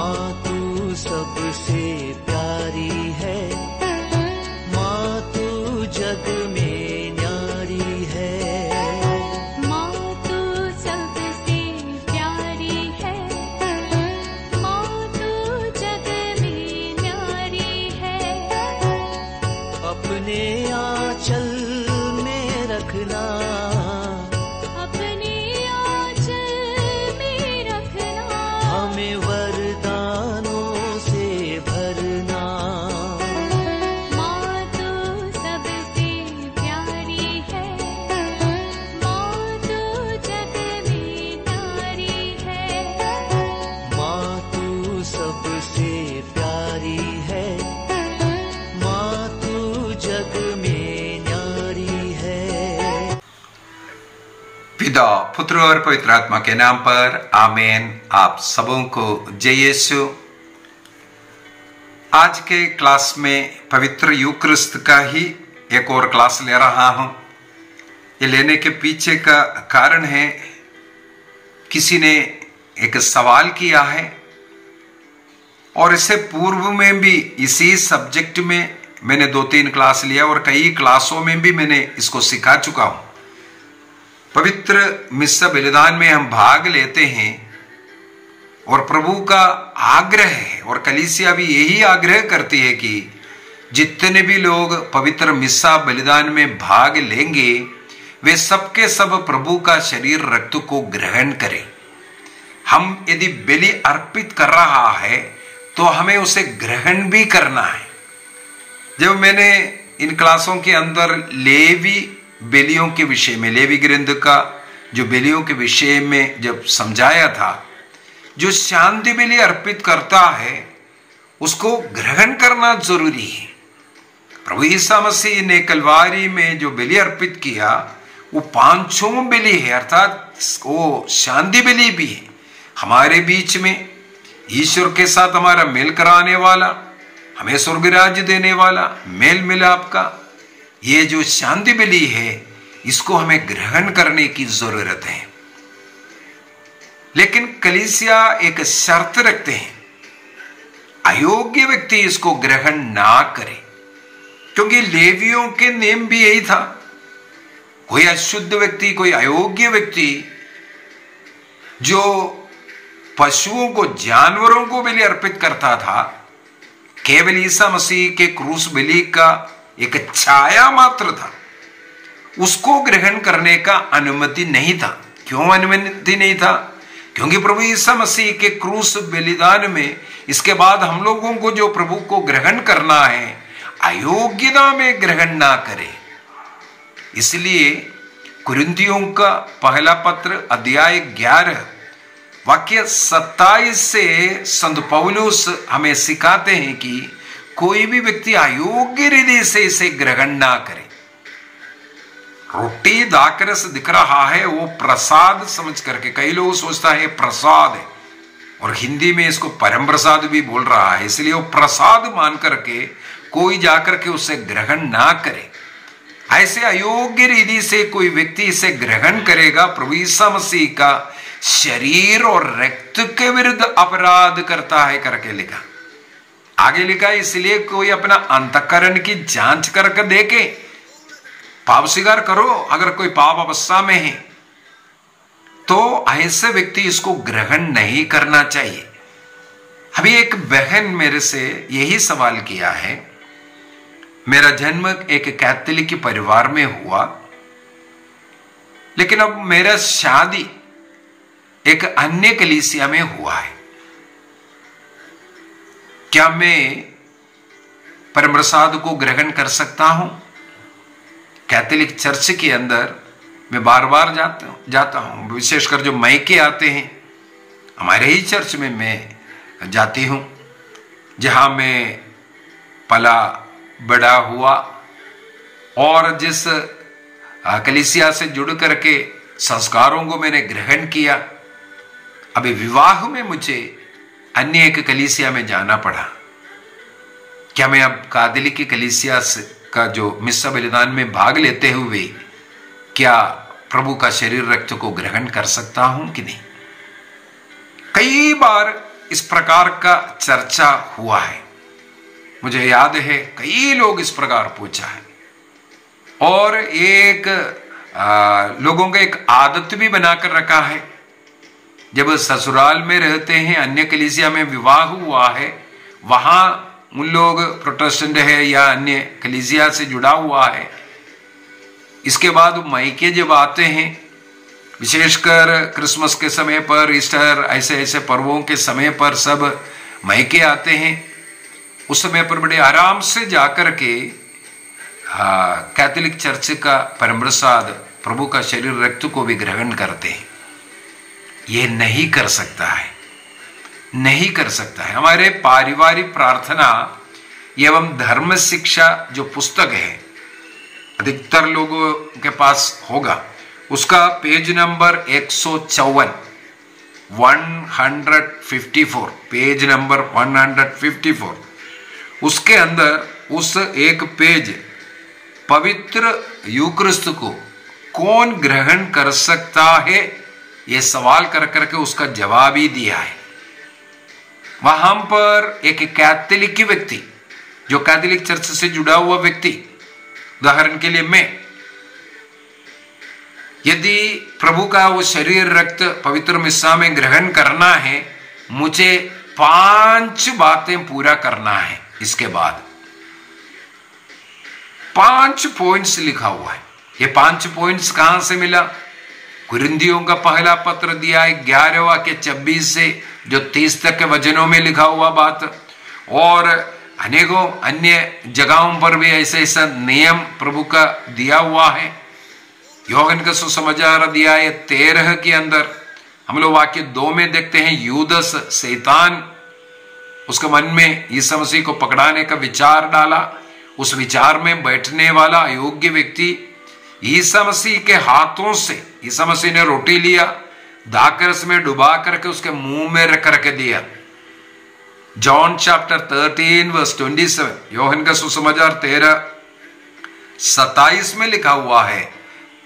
माँ तू सबसे प्यारी है, माँ तू जग में न्यारी है। माँ तू सबसे प्यारी है, माँ तू जग में न्यारी है। अपने आंचल में रखना, अपने आंचल में रखना। हमें वरदानों से भरना। माँ तू सबसे प्यारी है, माँ तू जग में न्यारी है। माँ तू सबसे प्यारी है, माँ तू जग में न्यारी है। पिता, पुत्र और पवित्र आत्मा के नाम पर आमीन। आप सबों को जय यीशु। आज के क्लास में पवित्र यूक्रिस्ट का ही एक और क्लास ले रहा हूं। ये लेने के पीछे का कारण है, किसी ने एक सवाल किया है और इससे पूर्व में भी इसी सब्जेक्ट में मैंने 2-3 क्लास लिया और कई क्लासों में भी मैंने इसको सिखा चुका हूं। पवित्र मिस्सा बलिदान में हम भाग लेते हैं और प्रभु का आग्रह है और कलीसिया भी यही आग्रह करती है कि जितने भी लोग पवित्र मिस्सा बलिदान में भाग लेंगे वे सबके सब प्रभु का शरीर रक्त को ग्रहण करें। हम यदि बलि अर्पित कर रहा है तो हमें उसे ग्रहण भी करना है। जब मैंने इन क्लासों के अंदर लेवी बलियों के विषय में, लेवी ग्रंथ का जो बलियों के विषय में जब समझाया था, जो शांति बलि अर्पित करता है उसको ग्रहण करना जरूरी है। प्रभु ईसा मसीह ने कलवारी में जो बलि अर्पित किया वो 5वां बलि है, अर्थात वो शांति बलि भी है। हमारे बीच में ईश्वर के साथ हमारा मेल कराने वाला, हमें स्वर्ग राज्य देने वाला, मेल मिलाप का ये जो शांति बलि है, इसको हमें ग्रहण करने की जरूरत है। लेकिन कलीसिया एक शर्त रखते हैं, अयोग्य व्यक्ति इसको ग्रहण ना करे, क्योंकि लेवियों के नियम भी यही था। कोई अशुद्ध व्यक्ति, कोई अयोग्य व्यक्ति जो पशुओं को, जानवरों को बलि अर्पित करता था, केवल ईसा मसीह के क्रूस बलि का एक छाया मात्र था, उसको ग्रहण करने का अनुमति नहीं था। क्यों अनुमति नहीं था? क्योंकि प्रभु ईसा मसीह के क्रूस बलिदान में इसके बाद हम लोगों को जो प्रभु को ग्रहण करना है, अयोग्यता में ग्रहण ना करे। इसलिए कुरिन्थियों का पहला पत्र अध्याय 11 वाक्य 27 से संत पौलुस हमें सिखाते हैं कि कोई भी व्यक्ति अयोग्य हृदय से इसे ग्रहण ना करे। रोटी दाकरस दिख रहा है, वो प्रसाद समझ करके, कई लोग सोचता है प्रसाद है और हिंदी में इसको परम प्रसाद भी बोल रहा है, इसलिए वो प्रसाद मान करके कोई जाकर के उसे ग्रहण ना करे। ऐसे अयोग्य हृदय से कोई व्यक्ति इसे ग्रहण करेगा, प्रभु ईसा मसीह का शरीर और रक्त के विरुद्ध अपराध करता है करके लिखा। आगे लिखा, इसलिए कोई अपना अंतःकरण की जांच करके देखे, पाप स्वीकार करो। अगर कोई पाप अवस्था में है तो ऐसे व्यक्ति इसको ग्रहण नहीं करना चाहिए। अभी एक बहन मेरे से यही सवाल किया है, मेरा जन्म एक कैथोलिक परिवार में हुआ, लेकिन अब मेरा शादी एक अन्य कलीसिया में हुआ है, क्या मैं परम प्रसाद को ग्रहण कर सकता हूं? कैथोलिक चर्च के अंदर मैं बार बार जाता हूं, विशेषकर जो मायके आते हैं, हमारे ही चर्च में मैं जाती हूं, जहां मैं पला बड़ा हुआ और जिस कलीसिया से जुड़ करके संस्कारों को मैंने ग्रहण किया। अभी विवाह में मुझे अन्य एक कलीसिया में जाना पड़ा। क्या मैं अब कैथोलिक कलीसिया का जो मिस्सा बलिदान में भाग लेते हुए क्या प्रभु का शरीर रक्त को ग्रहण कर सकता हूं कि नहीं? कई बार इस प्रकार का चर्चा हुआ है। मुझे याद है कई लोग इस प्रकार पूछा है, और एक लोगों का एक आदत भी बनाकर रखा है, जब ससुराल में रहते हैं, अन्य कलीसिया में विवाह हुआ है, वहां उन लोग प्रोटेस्टेंट है या अन्य कलीसिया से जुड़ा हुआ है, इसके बाद मायके जब आते हैं, विशेषकर क्रिसमस के समय पर, ईस्टर, ऐसे ऐसे पर्वों के समय पर सब मायके आते हैं, उस समय पर बड़े आराम से जाकर के कैथोलिक चर्च का परम प्रसाद, प्रभु का शरीर रक्त को भी ग्रहण करते हैं। ये नहीं कर सकता है, नहीं कर सकता है। हमारे पारिवारिक प्रार्थना एवं धर्म शिक्षा जो पुस्तक है, अधिकतर लोगों के पास होगा, उसका पेज नंबर 154, 154, पेज नंबर 154, उसके अंदर उस एक पेज पवित्र यूक्रिस्त को कौन ग्रहण कर सकता है, ये सवाल कर करके उसका जवाब ही दिया है। वहां पर एक कैथोलिक व्यक्ति, जो कैथोलिक चर्च से जुड़ा हुआ व्यक्ति, उदाहरण के लिए मैं, यदि प्रभु का वो शरीर रक्त पवित्र मिस्सा में ग्रहण करना है, मुझे 5 बातें पूरा करना है। इसके बाद 5 पॉइंट्स लिखा हुआ है। ये 5 पॉइंट्स कहां से मिला? कुरिन्थियों का पहला पत्र दिया है 11वां के 26 से जो 30 तक के वचनों में लिखा हुआ बात, और अनेकों अन्य जगहों पर भी ऐसा ऐसा नियम प्रभु का दिया हुआ है। योहन का सुसमाचार अध्याय 13 के अंदर हम लोग वाक्य 2 में देखते हैं, यूदस शैतान उसके मन में यीशु मसीह को पकड़ाने का विचार डाला। उस विचार में बैठने वाला अयोग्य व्यक्ति यीशु मसीह के हाथों से, यीशु मसीह ने रोटी लिया, दाकरस में डुबा करके उसके मुंह में रख करके दिया। जॉन चैप्टर 13 वर्स 27, योहन का सुसमाचार 13:27 में लिखा हुआ है,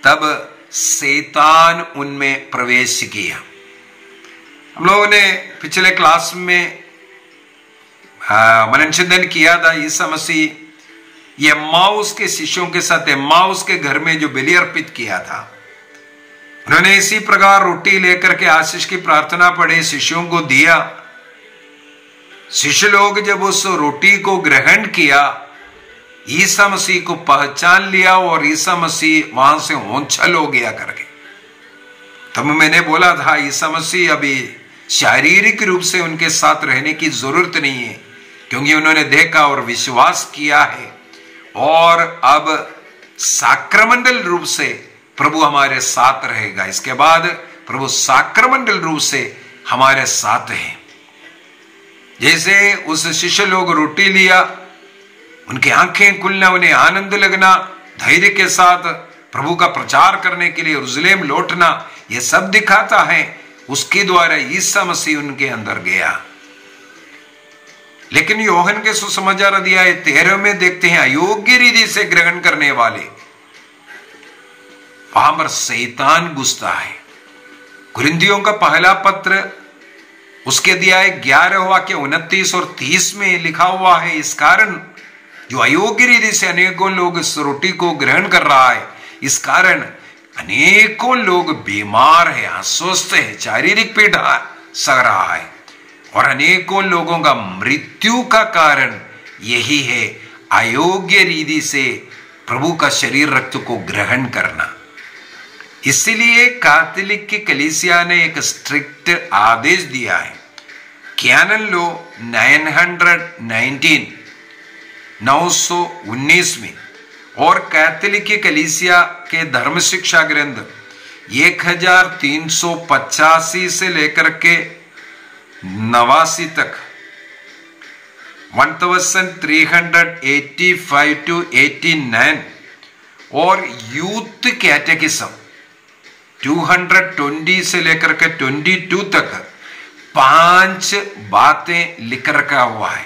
तब शैतान उनमें प्रवेश किया। हम लोगों ने पिछले क्लास में मनन चिंतन किया था, यीशु मसीह एम्माउस के शिष्यों के साथ एम्माउस के घर में जो बलि अर्पित किया था, उन्होंने इसी प्रकार रोटी लेकर के आशीष की प्रार्थना पढ़े, शिष्यों को दिया। शिष्य लोग जब उस रोटी को ग्रहण किया, ईसा मसीह को पहचान लिया और ईसा मसीह वहां से होंचल हो गया करके। तब मैंने बोला था ईसा मसीह अभी शारीरिक रूप से उनके साथ रहने की जरूरत नहीं है, क्योंकि उन्होंने देखा और विश्वास किया है, और अब साक्रमंडल रूप से प्रभु हमारे साथ रहेगा। इसके बाद प्रभु साक्रमंडल रूप से हमारे साथ है। जैसे उस शिष्य लोग रोटी लिया, उनकी आंखें खुलना, उन्हें आनंद लगना, धैर्य के साथ प्रभु का प्रचार करने के लिए यरूशलेम लौटना, यह सब दिखाता है। उसके द्वारा यीशु मसीह उनके अंदर गया। लेकिन योहन के सुसमाचार अध्याय 13 में देखते हैं, अयोग्य रीति से ग्रहण करने वाले, वहां पर शैतान घुसता है। कुरिन्थियों का पहला पत्र उसके अध्याय 11 के 29 और 30 में लिखा हुआ है, इस कारण जो अयोग्य रीति से अनेकों लोग इस रोटी को ग्रहण कर रहा है, इस कारण अनेकों लोग बीमार है, अस्वस्थ है, शारीरिक पीड़ा सह रहा है, और अनेकों लोगों का मृत्यु का कारण यही है, अयोग्य रीति से प्रभु का शरीर रक्त को ग्रहण करना। इसलिए कैथोलिक की कलीसिया ने एक स्ट्रिक्ट आदेश दिया है, कैनन लॉ 919 में, और कैथोलिक की कलीसिया के धर्म शिक्षा ग्रंथ 1385 से लेकर के 89 तक, 1385 to 89, और यूथ कैटेकिज्म 220 से लेकर के 22 तक 5 बातें लिख रखा हुआ है,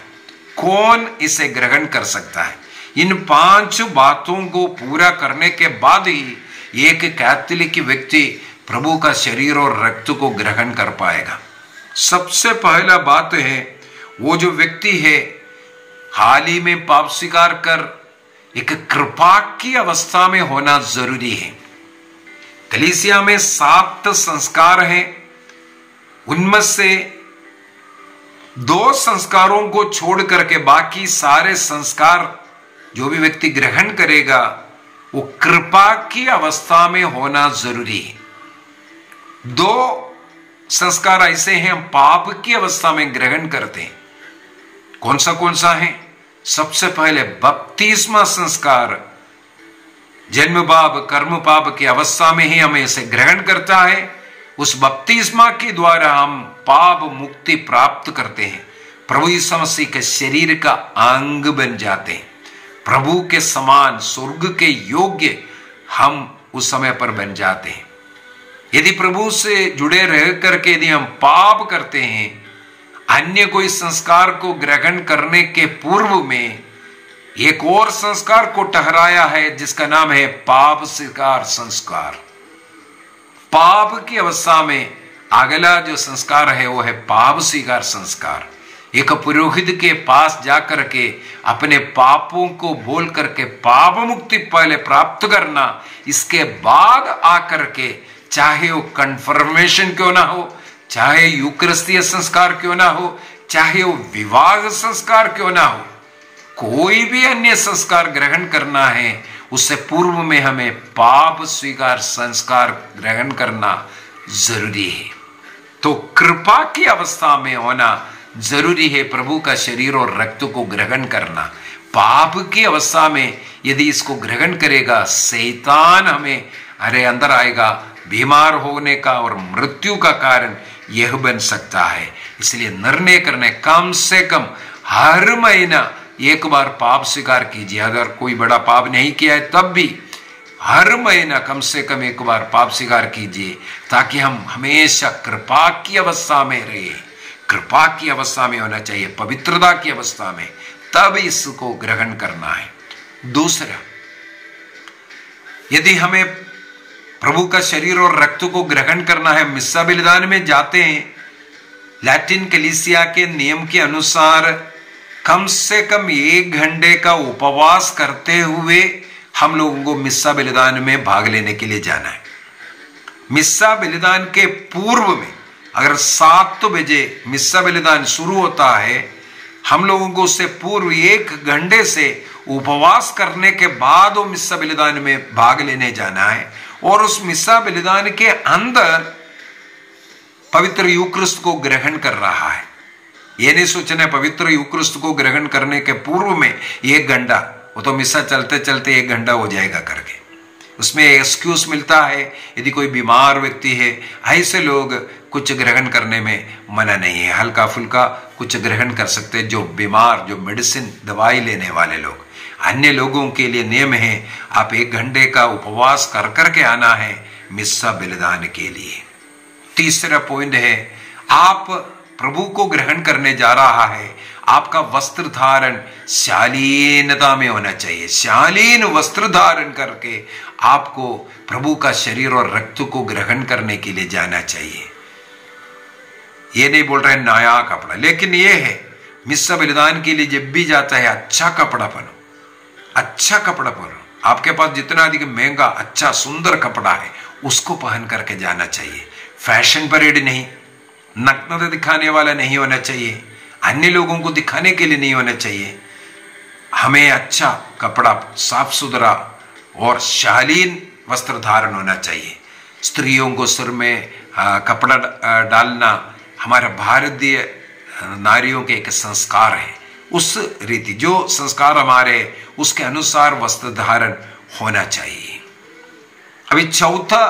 कौन इसे ग्रहण कर सकता है। इन 5 बातों को पूरा करने के बाद ही एक कैथोलिक व्यक्ति प्रभु का शरीर और रक्त को ग्रहण कर पाएगा। सबसे पहला बात है, वो जो व्यक्ति है हाल ही में पाप स्वीकार कर एक कृपा की अवस्था में होना जरूरी है। कलीसिया में 7 संस्कार हैं, उनमें से 2 संस्कारों को छोड़ करके बाकी सारे संस्कार जो भी व्यक्ति ग्रहण करेगा वो कृपा की अवस्था में होना जरूरी है। 2 संस्कार ऐसे हैं हम पाप की अवस्था में ग्रहण करते हैं। कौन सा है? सबसे पहले बपतिस्मा संस्कार, जन्म पाप कर्म पाप की अवस्था में ही हमें इसे ग्रहण करता है। उस बपतिस्मा के द्वारा हम पाप मुक्ति प्राप्त करते हैं, प्रभु यीशु मसीह के शरीर का अंग बन जाते हैं, प्रभु के समान स्वर्ग के योग्य हम उस समय पर बन जाते हैं। यदि प्रभु से जुड़े रह करके यदि हम पाप करते हैं, अन्य कोई संस्कार को ग्रहण करने के पूर्व में एक और संस्कार को ठहराया है जिसका नाम है पाप स्वीकार संस्कार। पाप की अवस्था में अगला जो संस्कार है वो है पाप स्वीकार संस्कार। एक पुरोहित के पास जाकर के अपने पापों को बोल करके पाप मुक्ति पहले प्राप्त करना, इसके बाद आकर के चाहे वो कन्फर्मेशन क्यों ना हो, चाहे यूकरिस्तीय संस्कार क्यों ना हो, चाहे वो विवाह संस्कार क्यों ना हो, कोई भी अन्य संस्कार ग्रहण करना है उससे पूर्व में हमें पाप स्वीकार संस्कार ग्रहण करना जरूरी है। तो कृपा की अवस्था में होना जरूरी है, प्रभु का शरीर और रक्त को ग्रहण करना। पाप की अवस्था में यदि इसको ग्रहण करेगा, शैतान हमें अंदर आएगा, बीमार होने का और मृत्यु का कारण यह बन सकता है। इसलिए निर्णय करने कम से कम हर महीना एक बार पाप स्वीकार कीजिए। अगर कोई बड़ा पाप नहीं किया है तब भी हर महीना कम से कम एक बार पाप स्वीकार कीजिए, ताकि हम हमेशा कृपा की अवस्था में रहे। कृपा की अवस्था में होना चाहिए, पवित्रता की अवस्था में, तब इसको ग्रहण करना है। दूसरा, यदि हमें प्रभु का शरीर और रक्त को ग्रहण करना है, मिस्सा बलिदान में जाते हैं, लैटिन कलीसिया के नियम के अनुसार कम से कम 1 घंटे का उपवास करते हुए हम लोगों को मिस्सा बलिदान में भाग लेने के लिए जाना है। मिस्सा बलिदान के पूर्व में अगर 7 बजे मिस्सा बलिदान शुरू होता है, हम लोगों को उससे पूर्व 1 घंटे से उपवास करने के बाद वो मिस्सा बलिदान में भाग लेने जाना है। और उस मिस्सा बलिदान के अंदर पवित्र यूक्रिस्ट को ग्रहण कर रहा है। ये नहीं सोचना पवित्र यूक्रिस्ट को ग्रहण करने के पूर्व में 1 घंटा, वो तो मिस्सा चलते चलते 1 घंटा हो जाएगा करके, उसमें एक्सक्यूज मिलता है। यदि कोई बीमार व्यक्ति है, ऐसे लोग कुछ ग्रहण करने में मना नहीं है, हल्का फुल्का कुछ ग्रहण कर सकते, जो बीमार, जो मेडिसिन दवाई लेने वाले लोग। अन्य लोगों के लिए नियम है, आप 1 घंटे का उपवास कर करके आना है मिस्सा बलिदान के लिए। तीसरा पॉइंट है, आप प्रभु को ग्रहण करने जा रहा है, आपका वस्त्र धारण शालीनता में होना चाहिए। शालीन वस्त्र धारण करके आपको प्रभु का शरीर और रक्त को ग्रहण करने के लिए जाना चाहिए। ये नहीं बोल रहे नया कपड़ा, लेकिन ये है मिस्सा बलिदान के लिए जब भी जाता है अच्छा कपड़ा पहनो, अच्छा कपड़ा पहनो। आपके पास जितना अधिक महंगा अच्छा सुंदर कपड़ा है उसको पहन करके जाना चाहिए। फैशन परेड नहीं, नग्नता दिखाने वाला नहीं होना चाहिए, अन्य लोगों को दिखाने के लिए नहीं होना चाहिए। हमें अच्छा कपड़ा, साफ सुथरा और शालीन वस्त्र धारण होना चाहिए। स्त्रियों को सिर में कपड़ा डालना हमारा भारतीय नारियों के एक संस्कार है। उस रीति जो संस्कार हमारे, उसके अनुसार वस्त्र धारण होना चाहिए। अभी चौथा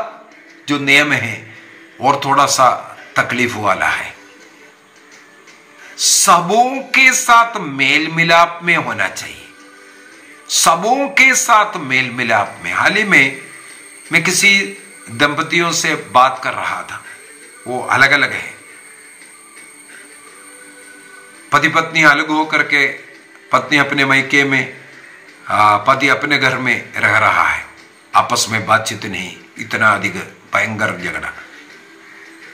जो नियम है और थोड़ा सा तकलीफ वाला है, सबों के साथ मेल मिलाप में होना चाहिए। सबों के साथ मेल मिलाप में। हाल ही में मैं किसी दंपतियों से बात कर रहा था, वो अलग अलग है, पति पत्नी अलग हो करके, पत्नी अपने मायके में, पति अपने घर में रह रहा है, आपस में बातचीत नहीं, इतना अधिक भयंकर झगड़ा।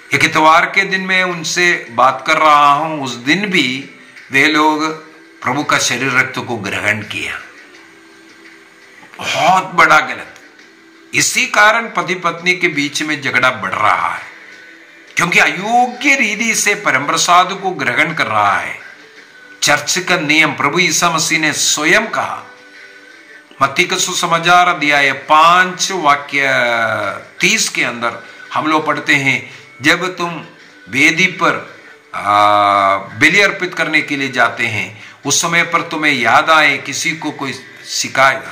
एक इतवार के दिन में उनसे बात कर रहा हूं, उस दिन भी वे लोग प्रभु का शरीर रक्त को ग्रहण किया। बहुत बड़ा गलत। इसी कारण पति पत्नी के बीच में झगड़ा बढ़ रहा है, क्योंकि अयोग्य रीति से परम प्रसाद को ग्रहण कर रहा है। चर्च का नियम प्रभु ईसा मसीह ने स्वयं कहा, मत्ती का सुसमाचार अध्याय 5 वाक्य 30 के अंदर हम लोग पढ़ते हैं, जब तुम वेदी पर बलि अर्पित करने के लिए जाते हैं, उस समय पर तुम्हें याद आए किसी को कोई शिकायत।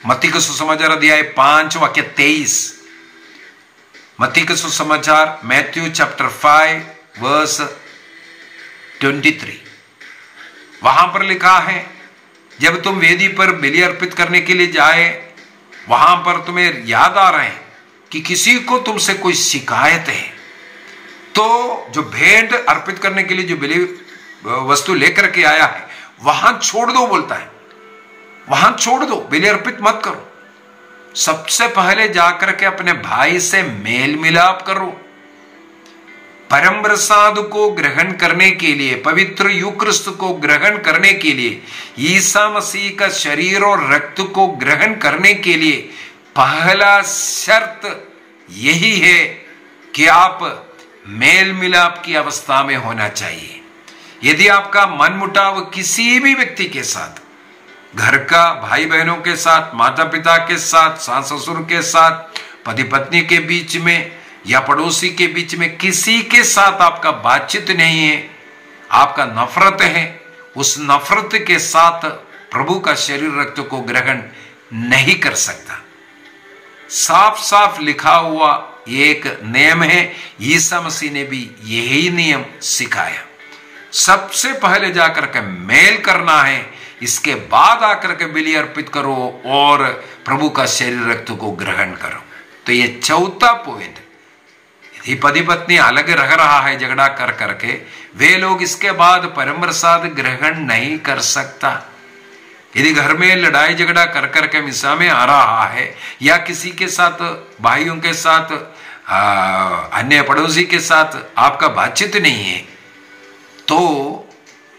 मत्ती का सुसमाचार अध्याय 5 वाक्य 23, मत्ती का सुसमाचार मैथ्यू चैप्टर 5 वर्स 23, वहां पर लिखा है, जब तुम वेदी पर बलि अर्पित करने के लिए जाए, वहां पर तुम्हें याद आ रहे हैं कि किसी को तुमसे कोई शिकायत है, तो जो भेंट अर्पित करने के लिए जो बलि वस्तु लेकर के आया है वहां छोड़ दो, बोलता है, वहां छोड़ दो, बलि अर्पित मत करो। सबसे पहले जाकर के अपने भाई से मेल मिलाप करो। परम प्रसाद को ग्रहण करने के लिए, पवित्र यूक्रिस्त को ग्रहण करने के लिए, ईसा मसीह का शरीर और रक्त को ग्रहण करने के लिए पहला शर्त यही है कि आप मेल मिलाप की अवस्था में होना चाहिए। यदि आपका मनमुटाव किसी भी व्यक्ति के साथ, घर का भाई बहनों के साथ, माता पिता के साथ, सास ससुर के साथ, पति पत्नी के बीच में या पड़ोसी के बीच में, किसी के साथ आपका बातचीत नहीं है, आपका नफरत है, उस नफरत के साथ प्रभु का शरीर रक्त को ग्रहण नहीं कर सकता। साफ साफ लिखा हुआ एक नियम है, ईसा मसीह ने भी यही नियम सिखाया। सबसे पहले जाकर के मेल करना है, इसके बाद आकर के बलि अर्पित करो और प्रभु का शरीर रक्त को ग्रहण करो। तो ये चौथा पॉइंट, यदि पति पत्नी अलग रह रहा है झगड़ा कर करके, वे लोग इसके बाद परम प्रसाद ग्रहण नहीं कर सकता। यदि घर में लड़ाई झगड़ा कर करके मिसा में आ रहा है, या किसी के साथ, भाइयों के साथ, अन्य पड़ोसी के साथ आपका बातचीत नहीं है, तो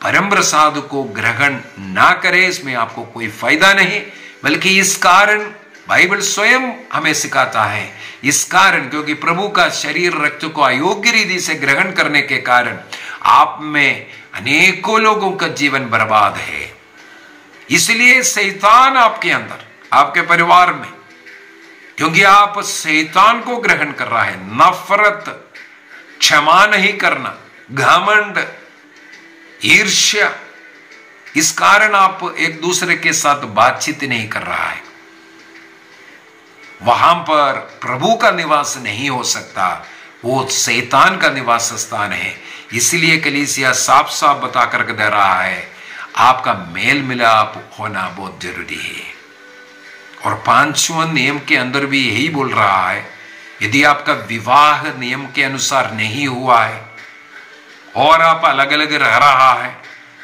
परम प्रसाद को ग्रहण ना करे, इसमें आपको कोई फायदा नहीं। बल्कि इस कारण बाइबल स्वयं हमें सिखाता है, इस कारण क्योंकि प्रभु का शरीर रक्त को अयोग्य रीति से ग्रहण करने के कारण आप में अनेकों लोगों का जीवन बर्बाद है। इसलिए शैतान आपके अंदर, आपके परिवार में, क्योंकि आप शैतान को ग्रहण कर रहा है, नफरत, क्षमा नहीं करना, घमंड, ईर्ष्या, इस कारण आप एक दूसरे के साथ बातचीत नहीं कर रहा है, वहां पर प्रभु का निवास नहीं हो सकता, वो शैतान का निवास स्थान है। इसलिए कलीसिया साफ साफ बता करके दे रहा है, आपका मेल मिलाप होना बहुत जरूरी है। और 5वां नियम के अंदर भी यही बोल रहा है, यदि आपका विवाह नियम के अनुसार नहीं हुआ है और आप अलग अलग रह रहा है,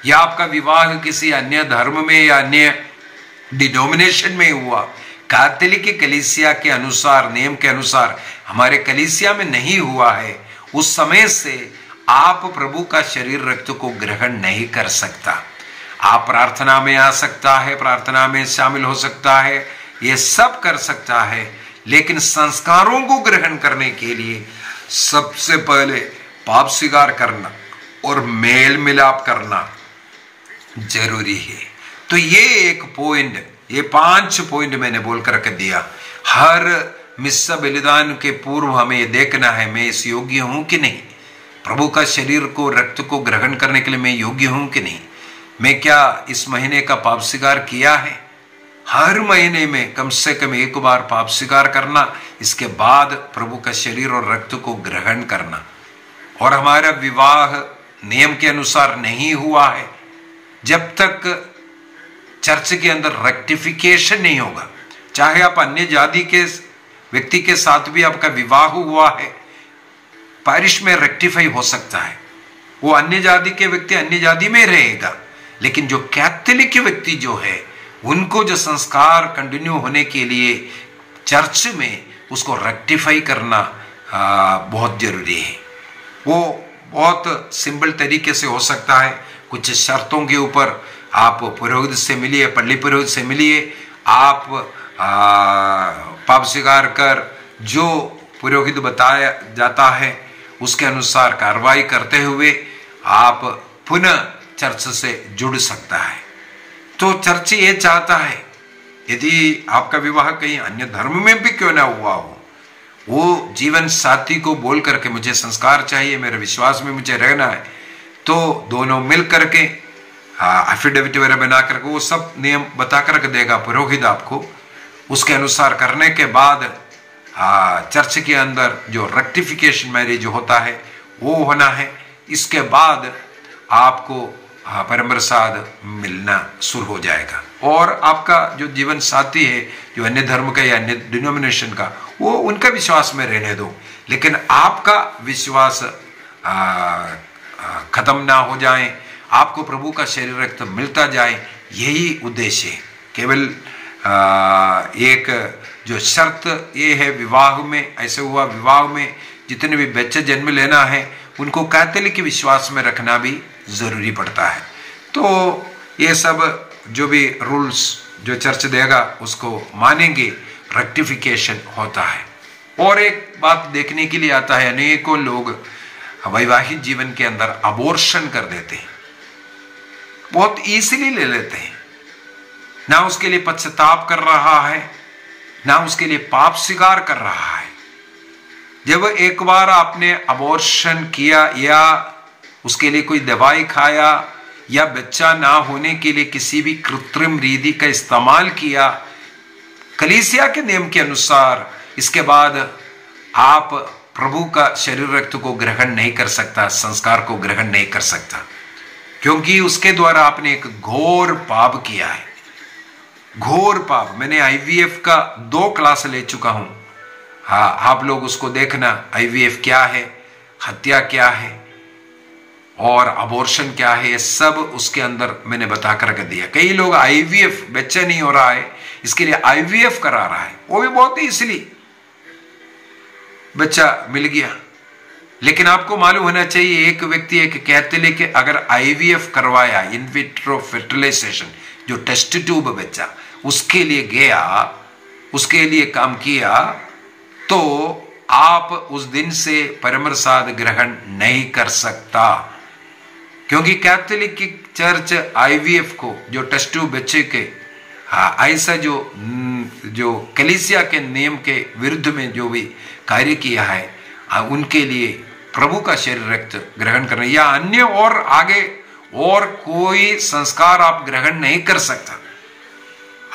या आपका विवाह किसी अन्य धर्म में या अन्य डिनोमिनेशन में हुआ, कैथोलिक कलीसिया के अनुसार, नियम के अनुसार हमारे कलीसिया में नहीं हुआ है, उस समय से आप प्रभु का शरीर रक्त को ग्रहण नहीं कर सकता। आप प्रार्थना में आ सकता है, प्रार्थना में शामिल हो सकता है, ये सब कर सकता है, लेकिन संस्कारों को ग्रहण करने के लिए सबसे पहले पाप स्वीकार करना और मेल मिलाप करना जरूरी है। तो ये एक पॉइंट, ये 5 पॉइंट मैंने बोल करके दिया। हर मिस्सा बलिदान के पूर्व हमें ये देखना है, मैं इस योग्य हूं कि नहीं, प्रभु का शरीर को, रक्त को ग्रहण करने के लिए मैं योग्य हूं कि नहीं, मैं क्या इस महीने का पाप स्वीकार किया है। हर महीने में कम से कम एक बार पाप स्वीकार करना, इसके बाद प्रभु का शरीर और रक्त को ग्रहण करना। और हमारा विवाह नियम के अनुसार नहीं हुआ है, जब तक चर्च के अंदर रेक्टिफिकेशन नहीं होगा, चाहे आप अन्य जाति के व्यक्ति के साथ भी आपका विवाह हुआ है, पारिश में रेक्टिफाई हो सकता है, वो अन्य जाति के व्यक्ति अन्य जाति में रहेगा, लेकिन जो कैथोलिक व्यक्ति जो है, उनको जो संस्कार कंटिन्यू होने के लिए चर्च में उसको रेक्टिफाई करना बहुत जरूरी है। वो बहुत सिंपल तरीके से हो सकता है। कुछ शर्तों के ऊपर आप पुरोहित से मिलिए, पल्ली पुरोहित से मिलिए, आप पाप स्वीकार कर जो पुरोहित बताया जाता है उसके अनुसार कार्रवाई करते हुए आप पुनः चर्च से जुड़ सकता है। तो चर्च ये चाहता है यदि आपका विवाह कहीं अन्य धर्म में भी क्यों ना हुआ हो, वो जीवन साथी को बोल करके मुझे संस्कार चाहिए, मेरे विश्वास में मुझे रहना है, तो दोनों मिल करके एफिडेविट वगैरह बना करके वो सब नियम बता करके देगा पुरोहित आपको। उसके अनुसार करने के बाद चर्च के अंदर जो रेक्टिफिकेशन मैरिज होता है वो होना है। इसके बाद आपको परम प्रसाद मिलना शुरू हो जाएगा। और आपका जो जीवन साथी है जो अन्य धर्म का या अन्य डिनोमिनेशन का, वो उनका विश्वास में रहने दो, लेकिन आपका विश्वास खत्म ना हो जाए, आपको प्रभु का शरीर रक्त मिलता जाए, यही उद्देश्य है। केवल एक जो शर्त ये है विवाह में, ऐसे हुआ विवाह में जितने भी बच्चे जन्म लेना है उनको कैथोलिक विश्वास में रखना भी जरूरी पड़ता है। तो ये सब जो भी रूल्स जो चर्च देगा उसको मानेंगे, रेक्टिफिकेशन होता है। और एक बात देखने के लिए आता है, अनेकों लोग वैवाहिक जीवन के अंदर अबॉर्शन कर देते हैं, बहुत इजीली ले लेते हैं, ना उसके लिए पश्चाताप कर रहा है, ना उसके लिए पाप स्वीकार कर रहा है। जब एक बार आपने अबॉर्शन किया या उसके लिए कोई दवाई खाया या बच्चा ना होने के लिए किसी भी कृत्रिम रीति का इस्तेमाल किया कलीसिया के नियम के अनुसार, इसके बाद आप प्रभु का शरीर रक्त को ग्रहण नहीं कर सकता, संस्कार को ग्रहण नहीं कर सकता, क्योंकि उसके द्वारा आपने एक घोर पाप किया है। घोर पाप। मैंने आईवीएफ का 2 क्लास ले चुका हूं। हाँ, आप लोग उसको देखना, आईवीएफ क्या है, हत्या क्या है और अबॉर्शन क्या है, ये सब उसके अंदर मैंने बता कर दिया। कई लोग आईवीएफ, बच्चा नहीं हो रहा है इसके लिए आईवीएफ करा रहा है, वो भी बहुत ही इसलिए बच्चा मिल गया। लेकिन आपको मालूम होना चाहिए, एक व्यक्ति, एक कैथोलिक अगर आईवीएफ करवाया, इन विट्रो फर्टिलाइजेशन, जो टेस्ट ट्यूब बच्चा उसके लिए गया, उसके लिए काम किया, तो आप उस दिन से परम प्रसाद ग्रहण नहीं कर सकता, क्योंकि कैथोलिक की चर्च आईवीएफ को, जो टेस्ट ट्यूब बच्चे के ऐसा जो कलीसिया के नियम के विरुद्ध में जो भी कार्य किया है, उनके लिए प्रभु का शरीर रक्त ग्रहण करना या अन्य और आगे और कोई संस्कार आप ग्रहण नहीं कर सकता।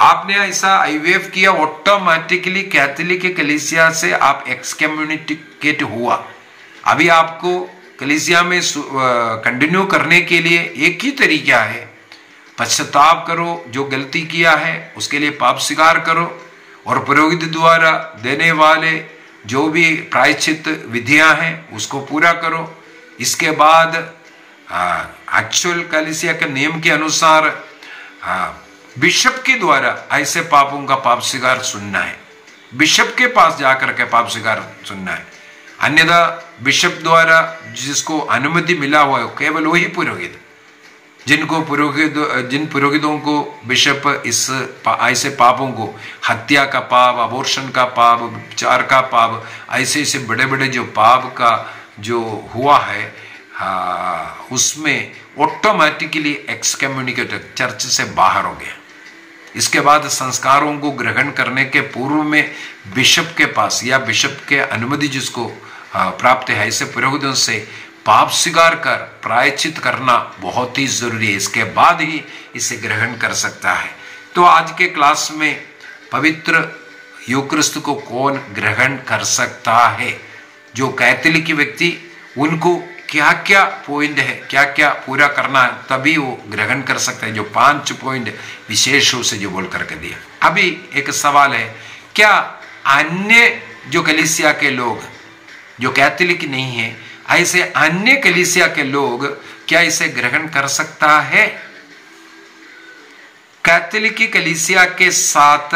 आपने ऐसा आईवीएफ किया, ऑटोमेटिकली कैथोलिक कलीसिया से आप एक्सकम्युनिकेट हुआ। अभी आपको कलीसिया में कंटिन्यू करने के लिए एक ही तरीका है, पश्चाताप करो, जो गलती किया है उसके लिए पाप स्वीकार करो और पुरोहित द्वारा देने वाले जो भी प्रायश्चित विधियां हैं उसको पूरा करो। इसके बाद एक्चुअल कलीसिया के नियम के अनुसार बिशप के द्वारा ऐसे पापों का पाप स्वीकार सुनना है, बिशप के पास जाकर के पाप स्वीकार सुनना है। अन्यथा बिशप द्वारा जिसको अनुमति मिला हुआ है केवल वही पुरोहित, जिन पुरोहितों को बिशप इस ऐसे पापों को, हत्या का पाप, अबॉर्शन का पाप, विचार का पाप, ऐसे बड़े बड़े जो पाप का जो हुआ है, उसमें ऑटोमेटिकली एक्सकम्युनिकेटेड, चर्च से बाहर हो गया। इसके बाद संस्कारों को ग्रहण करने के पूर्व में बिशप के पास या बिशप के अनुमति जिसको प्राप्त है, ऐसे पुरोहितों से पाप स्वीकार कर प्रायश्चित करना बहुत ही जरूरी है। इसके बाद ही इसे ग्रहण कर सकता है। तो आज के क्लास में पवित्र यूक्रिस्ट को कौन ग्रहण कर सकता है? जो कैथोलिक व्यक्ति, उनको क्या क्या पॉइंट है, क्या क्या पूरा करना है, तभी वो ग्रहण कर सकता है। जो 5 पॉइंट विशेष रूप से जो बोल करके दिया। अभी एक सवाल है, क्या अन्य जो कलीसिया के लोग जो कैथोलिक नहीं है, ऐसे अन्य कलीसिया के लोग क्या इसे ग्रहण कर सकता है? कैथोलिक कलीसिया के साथ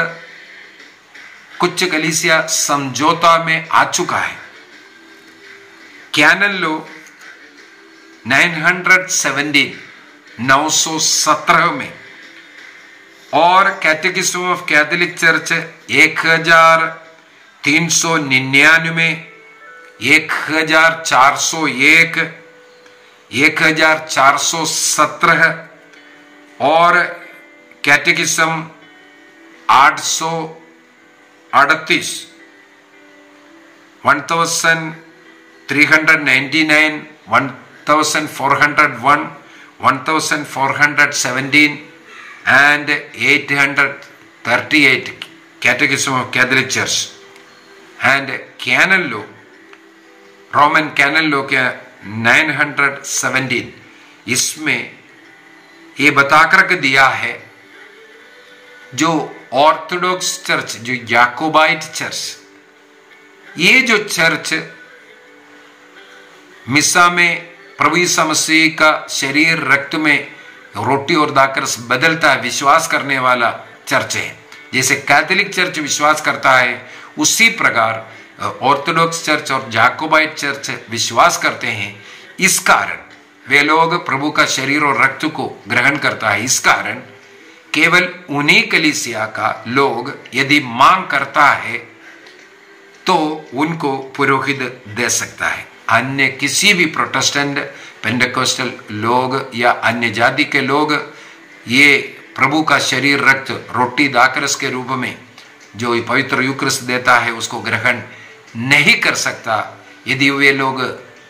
कुछ कलीसिया समझौता में आ चुका है, कैनन लो 917 में, और कैटेकिज्म ऑफ कैथोलिक चर्च 1399, 1401, 1417 और कैटेकिज्म 838, 1399, 1401, 1417 and 838 Catechism of Catholic Church and Canon Law, Roman Canon Law के 917, इसमें ये बताकर के दिया है जो ऑर्थोडॉक्स चर्च, जो याकोबाइट चर्च, ये जो चर्च मिसा में प्रभु यीशु मसीह का शरीर रक्त में रोटी और दाखरस बदलता है, विश्वास करने वाला चर्च है। जैसे कैथोलिक चर्च विश्वास करता है, उसी प्रकार ऑर्थोडॉक्स चर्च और जाकोबाइट चर्च विश्वास करते हैं। इस कारण वे लोग प्रभु का शरीर और रक्त को ग्रहण करता है। इस कारण केवल उन्हीं कलीसिया का लोग यदि मांग करता है तो उनको पुरोहित दे सकता है। अन्य किसी भी प्रोटेस्टेंट, पेंटेकोस्टल लोग या अन्य जाति के लोग ये प्रभु का शरीर रक्त रोटी दाखरस के रूप में जो पवित्र यूक्रिस्ट देता है उसको ग्रहण नहीं कर सकता। यदि वे लोग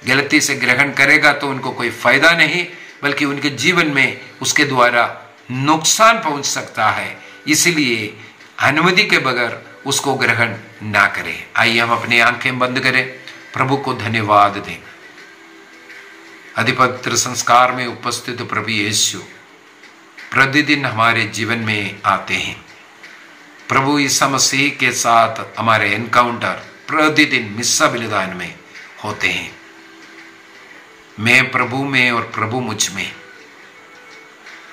गलती से ग्रहण करेगा तो उनको कोई फायदा नहीं, बल्कि उनके जीवन में उसके द्वारा नुकसान पहुंच सकता है। इसलिए अनुमति के बगैर उसको ग्रहण ना करें। आइए हम अपनी आंखें बंद करें, प्रभु को धन्यवाद दें। अधिपवित्र संस्कार में उपस्थित प्रभु यीशु प्रतिदिन हमारे जीवन में आते हैं। प्रभु यीशु मसीह के साथ हमारे एनकाउंटर प्रतिदिन मिस्सा बलिदान में होते हैं। मैं प्रभु में और प्रभु मुझ में,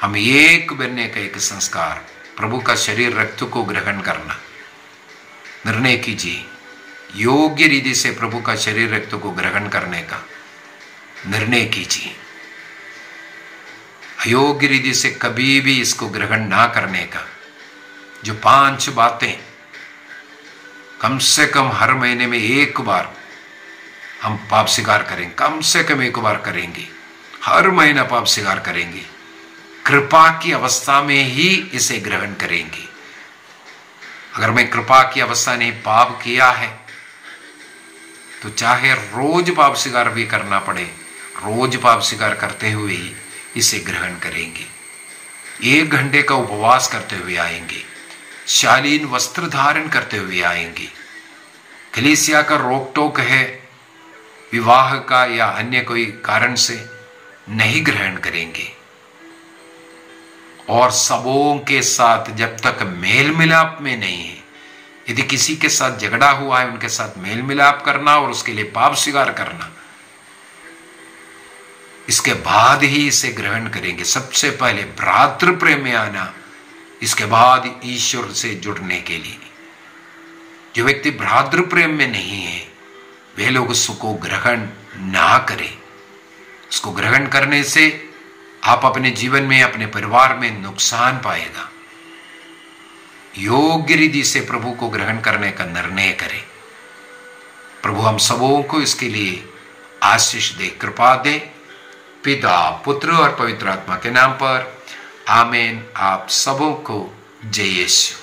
हम एक बनने का एक संस्कार, प्रभु का शरीर रक्त को ग्रहण करना निर्णय कीजिए। योग्य रीति से प्रभु का शरीर रक्त को ग्रहण करने का निर्णय कीजिए। अयोग्य रीति से कभी भी इसको ग्रहण ना करने का। जो 5 बातें कम से कम हर महीने में एक बार हम पाप स्वीकार करेंगे, कम से कम एक बार करेंगे, हर महीना पाप स्वीकार करेंगे, कृपा की अवस्था में ही इसे ग्रहण करेंगे। अगर मैं कृपा की अवस्था ने पाप किया है तो चाहे रोज पाप स्वीकार भी करना पड़े, रोज पाप स्वीकार करते हुए ही इसे ग्रहण करेंगे। 1 घंटे का उपवास करते हुए आएंगे, शालीन वस्त्र धारण करते हुए आएंगे। कलीसिया का रोक टोक है, विवाह का या अन्य कोई कारण से नहीं ग्रहण करेंगे। और सबों के साथ जब तक मेल मिलाप में नहीं है, यदि किसी के साथ झगड़ा हुआ है उनके साथ मेल मिलाप करना और उसके लिए पाप स्वीकार करना, इसके बाद ही इसे ग्रहण करेंगे। सबसे पहले भ्रातृ प्रेम में आना, इसके बाद ईश्वर से जुड़ने के लिए। जो व्यक्ति भ्रातृ प्रेम में नहीं है वे लोग उसको ग्रहण ना करें। उसको ग्रहण करने से आप अपने जीवन में, अपने परिवार में नुकसान पाएगा। योग्य रीति से प्रभु को ग्रहण करने का निर्णय करें। प्रभु हम सबों को इसके लिए आशीष दे, कृपा दे। पिता, पुत्र और पवित्र आत्मा के नाम पर आमीन। आप सबों को जय यीशु।